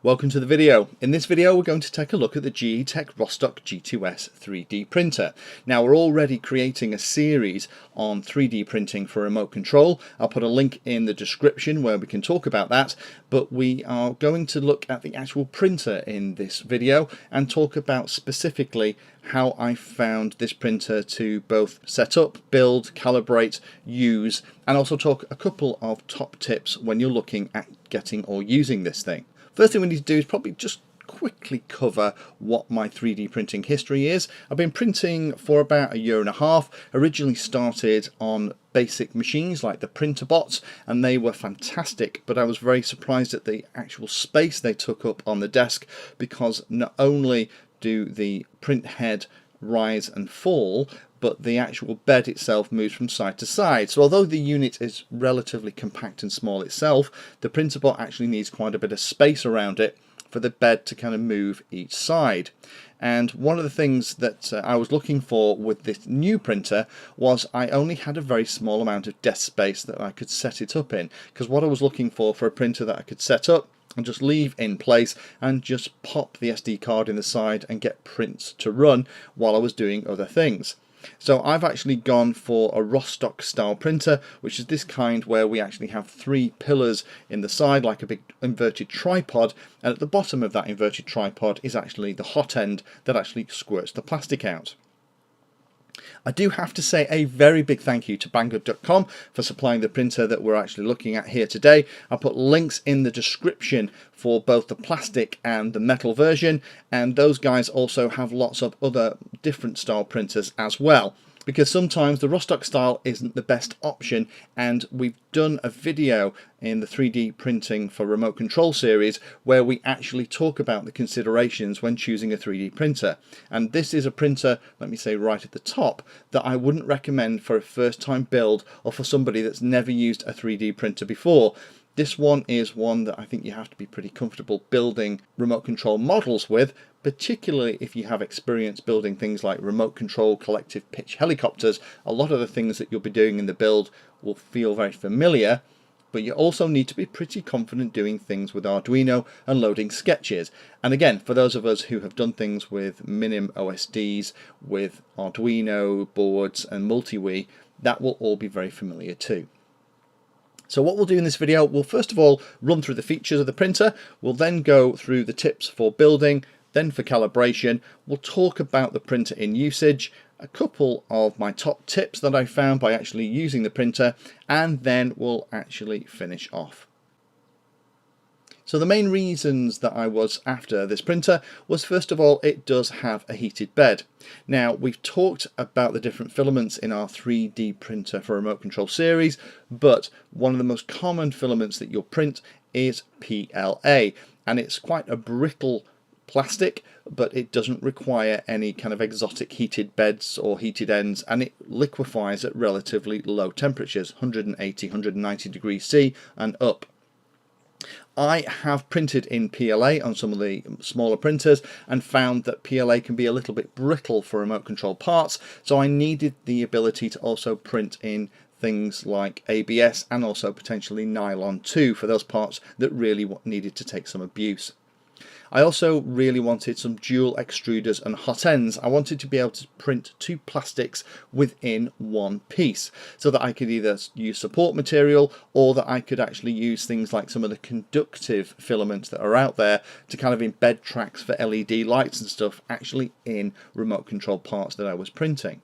Welcome to the video. In this video we're going to take a look at the Geeetech Rostock G2s 3D printer. Now we're already creating a series on 3D printing for remote control. I'll put a link in the description where we can talk about that, but we are going to look at the actual printer in this video and talk about specifically how I found this printer to both set up, build, calibrate, use, and also talk a couple of top tips when you're looking at getting or using this thing. First thing we need to do is probably just quickly cover what my 3D printing history is. I've been printing for about a year and a half. Originally started on basic machines like the printer bots, and they were fantastic, but I was very surprised at the actual space they took up on the desk, because not only do the print head rise and fall, but the actual bed itself moves from side to side. So although the unit is relatively compact and small itself, the printer bot actually needs quite a bit of space around it for the bed to kind of move each side. And one of the things that I was looking for with this new printer was I only had a very small amount of desk space that I could set it up in, because what I was looking for a printer that I could set up and just leave in place and just pop the SD card in the side and get prints to run while I was doing other things. So I've actually gone for a Rostock style printer, which is this kind where we actually have three pillars in the side like a big inverted tripod, and at the bottom of that inverted tripod is actually the hot end that actually squirts the plastic out. I do have to say a very big thank you to Banggood.com for supplying the printer that we're actually looking at here today. I'll put links in the description for both the plastic and the metal version, and those guys also have lots of other different style printers as well, because sometimes the Rostock style isn't the best option, and we've done a video in the 3D printing for remote control series where we actually talk about the considerations when choosing a 3D printer. And this is a printer, let me say right at the top, that I wouldn't recommend for a first time build or for somebody that's never used a 3D printer before. This one is one that I think you have to be pretty comfortable building remote control models with, particularly if you have experience building things like remote control collective pitch helicopters. A lot of the things that you'll be doing in the build will feel very familiar, but you also need to be pretty confident doing things with Arduino and loading sketches. And again, for those of us who have done things with Minim OSDs, with Arduino boards and MultiWii, that will all be very familiar too. So what we'll do in this video, we'll first of all run through the features of the printer. We'll then go through the tips for building, then for calibration. We'll talk about the printer in usage, a couple of my top tips that I found by actually using the printer, and then we'll actually finish off. So the main reasons that I was after this printer was, first of all, it does have a heated bed. Now, we've talked about the different filaments in our 3D printer for remote control series, but one of the most common filaments that you'll print is PLA, and it's quite a brittle plastic, but it doesn't require any kind of exotic heated beds or heated ends, and it liquefies at relatively low temperatures, 180, 190 degrees C and up. I have printed in PLA on some of the smaller printers and found that PLA can be a little bit brittle for remote control parts, so I needed the ability to also print in things like ABS and also potentially nylon too for those parts that really needed to take some abuse. I also really wanted some dual extruders and hot ends. I wanted to be able to print two plastics within one piece, so that I could either use support material or that I could actually use things like some of the conductive filaments that are out there to kind of embed tracks for LED lights and stuff actually in remote control parts that I was printing.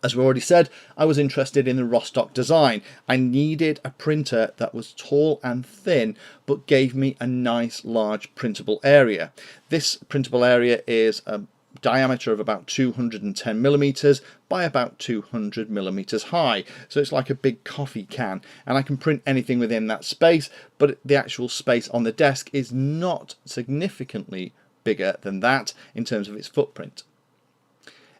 As we already said, I was interested in the Rostock design. I needed a printer that was tall and thin, but gave me a nice large printable area. This printable area is a diameter of about 210 millimeters by about 200 millimeters high. So it's like a big coffee can, and I can print anything within that space, but the actual space on the desk is not significantly bigger than that in terms of its footprint.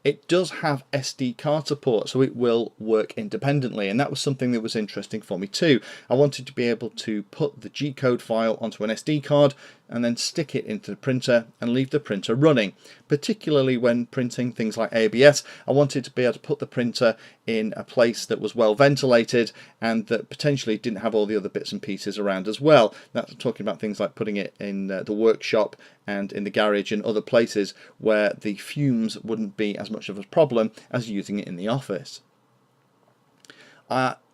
It does have SD card support, so it will work independently, and that was something that was interesting for me too. I wanted to be able to put the G code file onto an SD card, and then stick it into the printer and leave the printer running. Particularly when printing things like ABS, I wanted to be able to put the printer in a place that was well ventilated and that potentially didn't have all the other bits and pieces around as well. That's talking about things like putting it in the workshop and in the garage and other places where the fumes wouldn't be as much of a problem as using it in the office.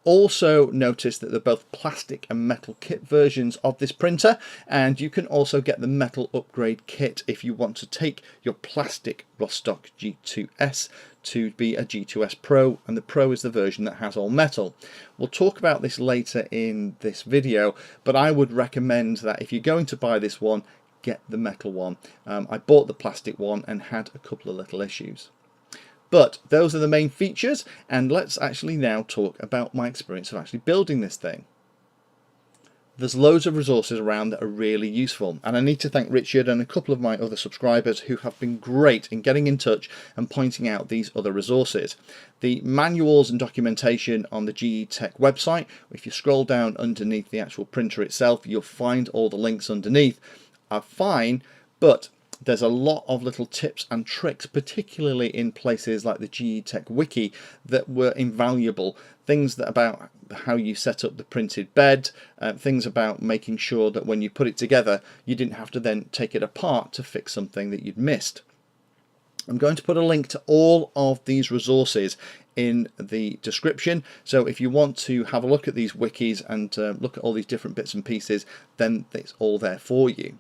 Also notice that they're both plastic and metal kit versions of this printer, and you can also get the metal upgrade kit if you want to take your plastic Rostock G2s to be a G2s Pro, and the Pro is the version that has all metal. We'll talk about this later in this video, but I would recommend that if you're going to buy this one, get the metal one. I bought the plastic one and had a couple of little issues. But those are the main features, and let's actually now talk about my experience of actually building this thing. There's loads of resources around that are really useful, and I need to thank Richard and a couple of my other subscribers who have been great in getting in touch and pointing out these other resources. The manuals and documentation on the Geeetech website, if you scroll down underneath the actual printer itself, you'll find all the links underneath, are fine, but there's a lot of little tips and tricks, particularly in places like the Geeetech wiki, that were invaluable. Things that about how you set up the printed bed, things about making sure that when you put it together you didn't have to then take it apart to fix something that you'd missed. I'm going to put a link to all of these resources in the description, so if you want to have a look at these wikis and look at all these different bits and pieces, then it's all there for you.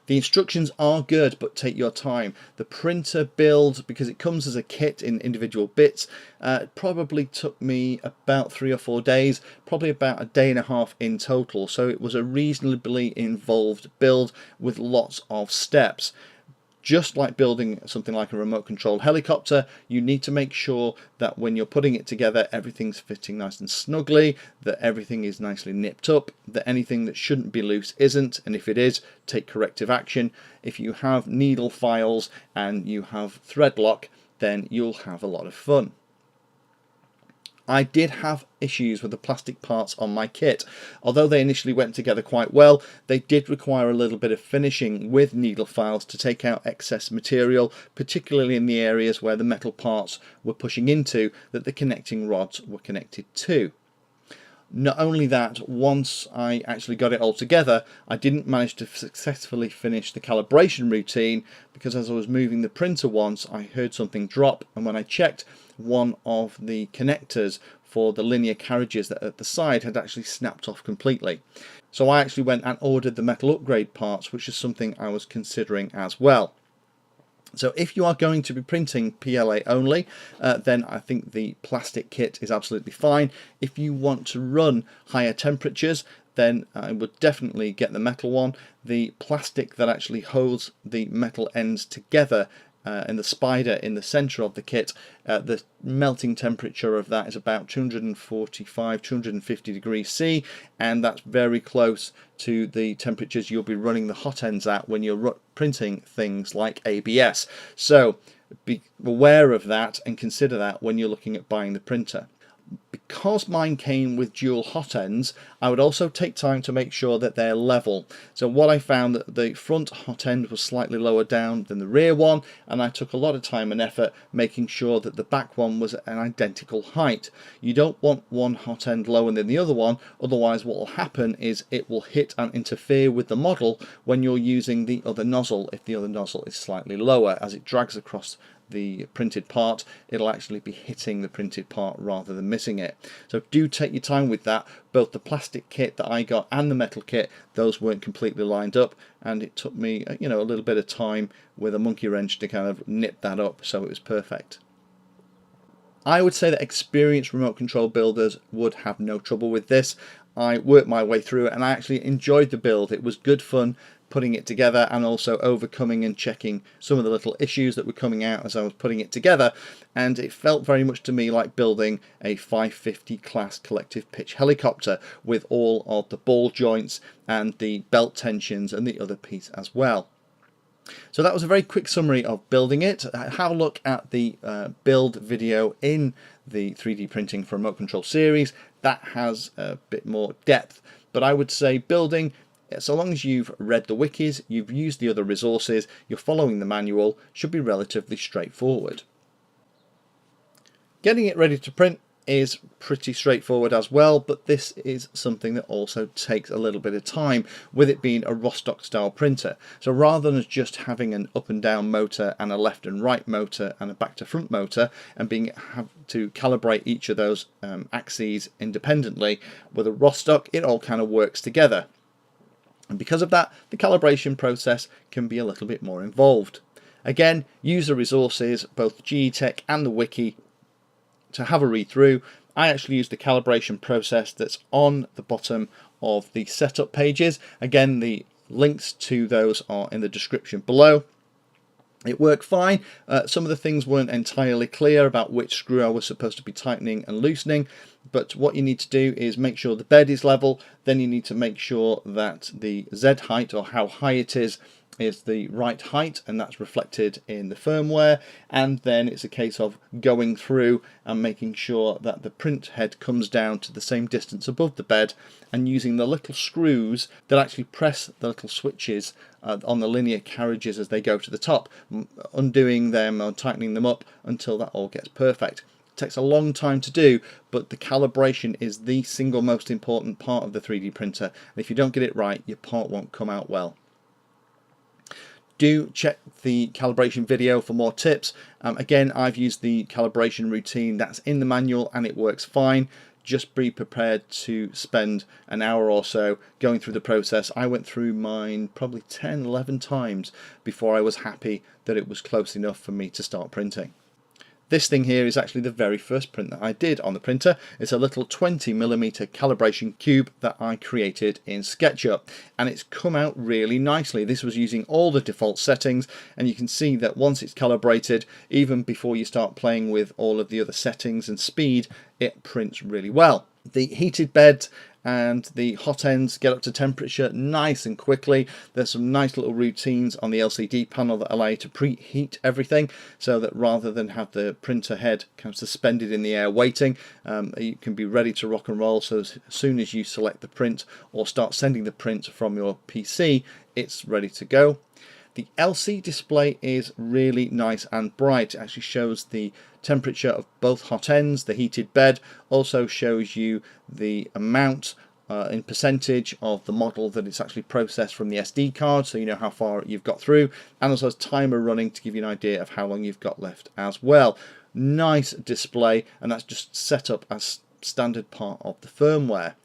The instructions are good, but take your time. The printer build, because it comes as a kit in individual bits, probably took me about 3 or 4 days, probably about a day and a half in total. So it was a reasonably involved build with lots of steps. Just like building something like a remote controlled helicopter, you need to make sure that when you're putting it together, everything's fitting nice and snugly, that everything is nicely nipped up, that anything that shouldn't be loose isn't, and if it is, take corrective action. If you have needle files and you have thread lock, then you'll have a lot of fun. I did have issues with the plastic parts on my kit. Although they initially went together quite well, they did require a little bit of finishing with needle files to take out excess material, particularly in the areas where the metal parts were pushing into that the connecting rods were connected to. Not only that, once I actually got it all together, I didn't manage to successfully finish the calibration routine, because as I was moving the printer once, I heard something drop, and when I checked, one of the connectors for the linear carriages that at the side had actually snapped off completely. So I actually went and ordered the metal upgrade parts, which is something I was considering as well. So if you are going to be printing PLA only, then I think the plastic kit is absolutely fine. If you want to run higher temperatures, then I would definitely get the metal one. The plastic that actually holds the metal ends together and the spider in the center of the kit, the melting temperature of that is about 245, 250 degrees C, and that's very close to the temperatures you'll be running the hot ends at when you're printing things like ABS. So be aware of that and consider that when you're looking at buying the printer. Because mine came with dual hot ends, I would also take time to make sure that they're level. So what I found, that the front hot end was slightly lower down than the rear one, and I took a lot of time and effort making sure that the back one was an identical height. You don't want one hot end lower than the other one, otherwise what will happen is it will hit and interfere with the model when you're using the other nozzle. If the other nozzle is slightly lower, as it drags across the printed part, it'll actually be hitting the printed part rather than missing it. So do take your time with that. Both the plastic kit that I got and the metal kit, those weren't completely lined up, and it took me a little bit of time with a monkey wrench to kind of nip that up so it was perfect. I would say that experienced remote control builders would have no trouble with this. I worked my way through it and I actually enjoyed the build. It was good fun putting it together and also overcoming and checking some of the little issues that were coming out as I was putting it together, and it felt very much to me like building a 550 class collective pitch helicopter with all of the ball joints and the belt tensions and the other piece as well. So that was a very quick summary of building it. Have a look at the build video in the 3D printing for remote control series. That has a bit more depth, but I would say building So long as you've read the wikis, you've used the other resources, you're following the manual, should be relatively straightforward. Getting it ready to print is pretty straightforward as well, but this is something that also takes a little bit of time, with it being a Rostock style printer. So rather than just having an up and down motor and a left and right motor and a back to front motor and have to calibrate each of those axes independently, with a Rostock it all kind of works together. And because of that, the calibration process can be a little bit more involved. Again, use the resources, both Geeetech and the wiki, to have a read through. I actually use the calibration process that's on the bottom of the setup pages. Again, the links to those are in the description below. It worked fine. Some of the things weren't entirely clear about which screw I was supposed to be tightening and loosening, but what you need to do is make sure the bed is level. Then you need to make sure that the Z height, or how high it is the right height, and that's reflected in the firmware. And then it's a case of going through and making sure that the print head comes down to the same distance above the bed, and using the little screws that actually press the little switches on the linear carriages as they go to the top, undoing them or tightening them up until that all gets perfect. It takes a long time to do, but the calibration is the single most important part of the 3D printer, and if you don't get it right, your part won't come out well. Do check the calibration video for more tips. Again, I've used the calibration routine that's in the manual and it works fine. Just be prepared to spend an hour or so going through the process. I went through mine probably 10-11 times before I was happy that it was close enough for me to start printing. This thing here is actually the very first print that I did on the printer. It's a little 20mm calibration cube that I created in SketchUp, and it's come out really nicely. This was using all the default settings, and you can see that once it's calibrated, even before you start playing with all of the other settings and speed, it prints really well. The heated bed and the hot ends get up to temperature nice and quickly. There's some nice little routines on the LCD panel that allow you to preheat everything, so that rather than have the printer head kind of suspended in the air waiting, you can be ready to rock and roll. So as soon as you select the print or start sending the print from your PC, it's ready to go. The LC display is really nice and bright. It actually shows the temperature of both hot ends. The heated bed also shows you the amount in percentage of the model that it's actually processed from the SD card, so you know how far you've got through, and also has timer running to give you an idea of how long you've got left as well. Nice display, and that's just set up as standard part of the firmware.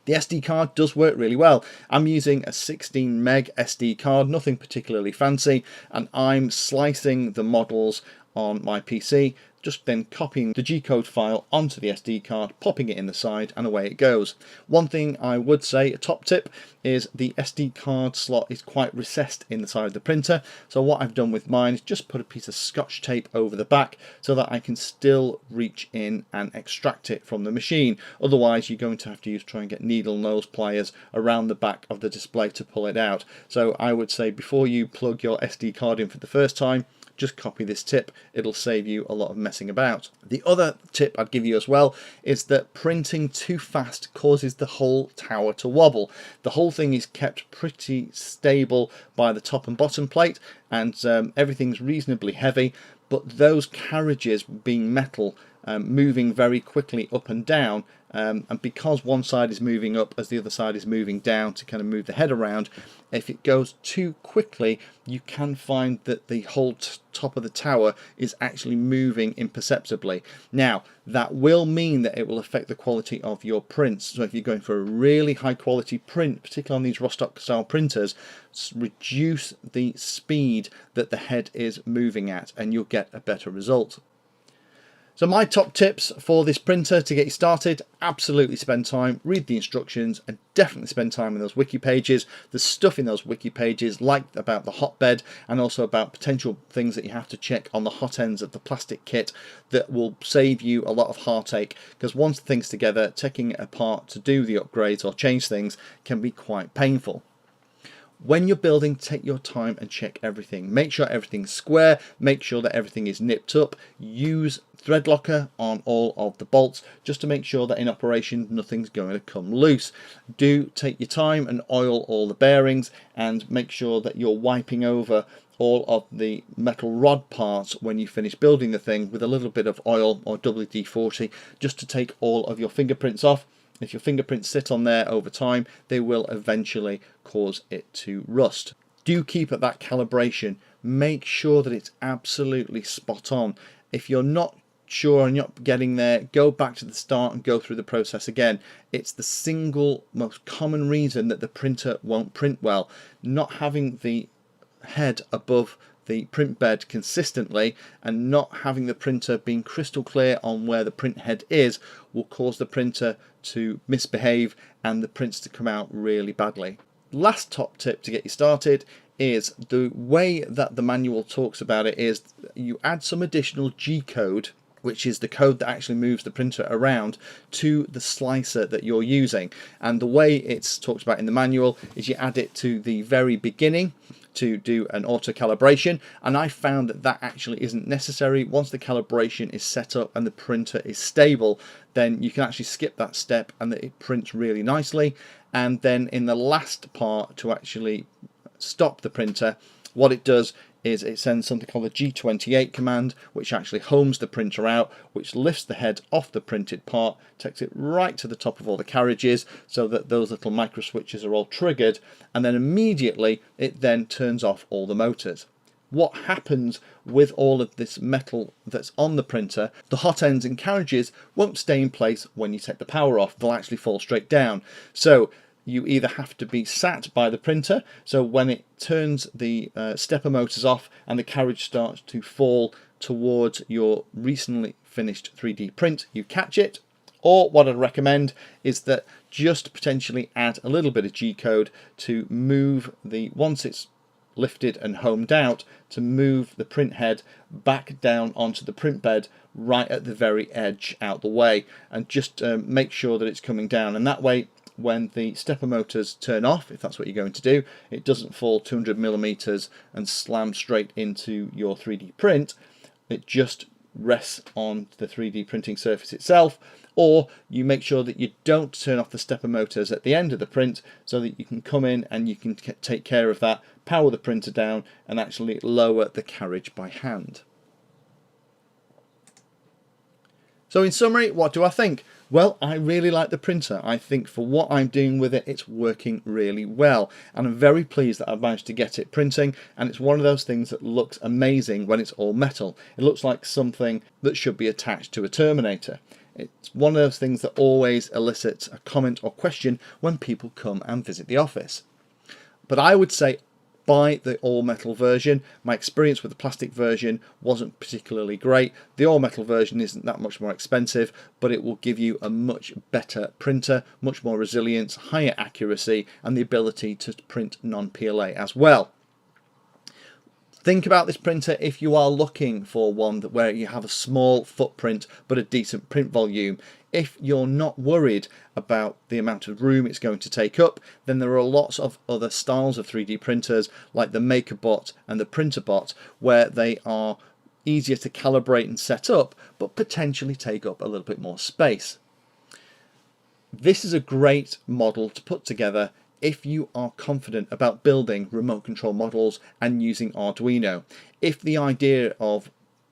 The SD card does work really well. I'm using a 16 meg SD card, nothing particularly fancy, and I'm slicing the models on my PC, just then copying the G-code file onto the SD card, popping it in the side, and away it goes. One thing I would say, a top tip, is the SD card slot is quite recessed in the side of the printer, so what I've done with mine is just put a piece of Scotch tape over the back so that I can still reach in and extract it from the machine. Otherwise you're going to have to try and get needle nose pliers around the back of the display to pull it out. So I would say before you plug your SD card in for the first time, just copy this tip. It'll save you a lot of messing about. The other tip I'd give you as well is that printing too fast causes the whole tower to wobble. The whole thing is kept pretty stable by the top and bottom plate, and everything's reasonably heavy, but those carriages being metal, moving very quickly up and down, and because one side is moving up as the other side is moving down to kind of move the head around, if it goes too quickly you can find that the whole top of the tower is actually moving imperceptibly. Now that will mean that it will affect the quality of your prints, so if you're going for a really high quality print, particularly on these Rostock style printers, reduce the speed that the head is moving at and you'll get a better result. So my top tips for this printer to get you started: absolutely spend time, read the instructions, and definitely spend time in those wiki pages. There's stuff in those wiki pages like about the hotbed and also about potential things that you have to check on the hot ends of the plastic kit that will save you a lot of heartache, because once the thing's together, taking it apart to do the upgrades or change things can be quite painful. When you're building, take your time and check everything. Make sure everything's square, make sure that everything is nipped up. Use thread locker on all of the bolts just to make sure that in operation nothing's going to come loose. Do take your time and oil all the bearings, and make sure that you're wiping over all of the metal rod parts when you finish building the thing with a little bit of oil or WD-40, just to take all of your fingerprints off. If your fingerprints sit on there over time, they will eventually cause it to rust. Do keep at that calibration. Make sure that it's absolutely spot on. If you're not sure and you're not getting there, go back to the start and go through the process again. It's the single most common reason that the printer won't print well. Not having the head above the print bed consistently and not having the printer being crystal clear on where the print head is will cause the printer to misbehave and the prints to come out really badly. Last top tip to get you started is the way that the manual talks about it is you add some additional G code, which is the code that actually moves the printer around, to the slicer that you're using. And the way it's talked about in the manual is you add it to the very beginning to do an auto calibration, and I found that that actually isn't necessary. Once the calibration is set up and the printer is stable, then you can actually skip that step and it prints really nicely. And then in the last part, to actually stop the printer, what it does is it sends something called the G28 command, which actually homes the printer out, which lifts the head off the printed part, takes it right to the top of all the carriages so that those little micro switches are all triggered, and then immediately it then turns off all the motors. What happens with all of this metal that's on the printer, the hot ends and carriages won't stay in place when you take the power off. They'll actually fall straight down. So you either have to be sat by the printer, so when it turns the stepper motors off and the carriage starts to fall towards your recently finished 3D print, you catch it. Or what I'd recommend is that just potentially add a little bit of G code to move the, once it's lifted and homed out, to move the print head back down onto the print bed right at the very edge out the way, and just make sure that it's coming down, and that way when the stepper motors turn off, if that's what you're going to do, it doesn't fall 200mm and slam straight into your 3D print. It just rests on the 3D printing surface itself. Or you make sure that you don't turn off the stepper motors at the end of the print, so that you can come in and you can take care of that, power the printer down and actually lower the carriage by hand. So in summary, what do I think? Well, I really like the printer. I think for what I'm doing with it, it's working really well. And I'm very pleased that I've managed to get it printing. And it's one of those things that looks amazing when it's all metal. It looks like something that should be attached to a Terminator. It's one of those things that always elicits a comment or question when people come and visit the office. But I would say buy the all-metal version. My experience with the plastic version wasn't particularly great. The all-metal version isn't that much more expensive, but it will give you a much better printer, much more resilience, higher accuracy, and the ability to print non-PLA as well. Think about this printer if you are looking for one where you have a small footprint but a decent print volume. If you're not worried about the amount of room it's going to take up, then there are lots of other styles of 3D printers like the MakerBot and the PrinterBot, where they are easier to calibrate and set up but potentially take up a little bit more space. This is a great model to put together if you are confident about building remote control models and using Arduino. If the idea of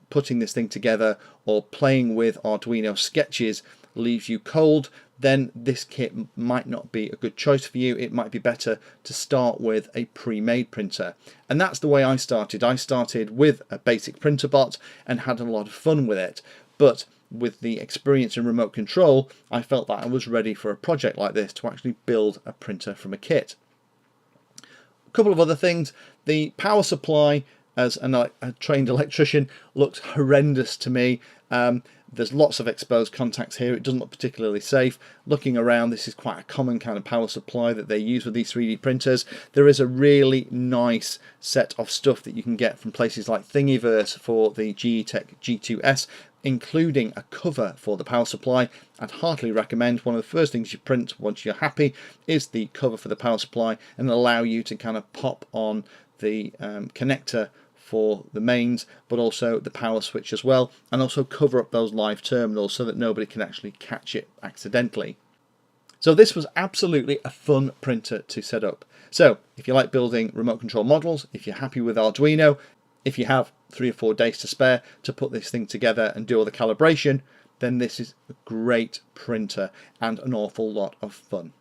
putting this thing together or playing with Arduino sketches leaves you cold, then this kit might not be a good choice for you. It might be better to start with a pre-made printer. And that's the way I started. I started with a basic PrinterBot and had a lot of fun with it. But with the experience in remote control, I felt that I was ready for a project like this to actually build a printer from a kit. A couple of other things. The power supply, as a trained electrician, looks horrendous to me. There's lots of exposed contacts here. It doesn't look particularly safe. Looking around, this is quite a common kind of power supply that they use with these 3D printers. There is a really nice set of stuff that you can get from places like Thingiverse for the Geeetech G2s, including a cover for the power supply. I'd heartily recommend one of the first things you print once you're happy is the cover for the power supply, and allow you to kind of pop on the connector for the mains, but also the power switch as well, and also cover up those live terminals so that nobody can actually catch it accidentally. So this was absolutely a fun printer to set up. So if you like building remote control models, if you're happy with Arduino, if you have 3 or 4 days to spare to put this thing together and do all the calibration, then this is a great printer and an awful lot of fun.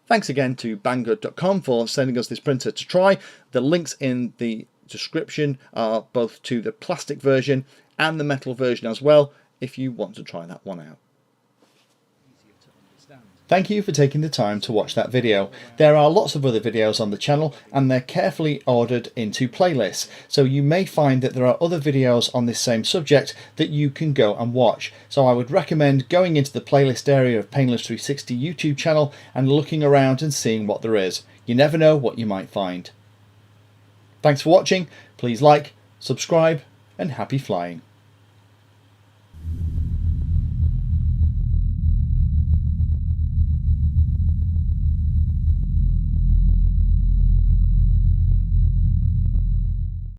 Thanks again to Banggood.com for sending us this printer to try. The links in the description are both to the plastic version and the metal version as well, if you want to try that one out. Thank you for taking the time to watch that video. There are lots of other videos on the channel, and they're carefully ordered into playlists, so you may find that there are other videos on this same subject that you can go and watch. So I would recommend going into the playlist area of Painless 360 YouTube channel and looking around and seeing what there is. You never know what you might find. Thanks for watching. Please like, subscribe, and happy flying.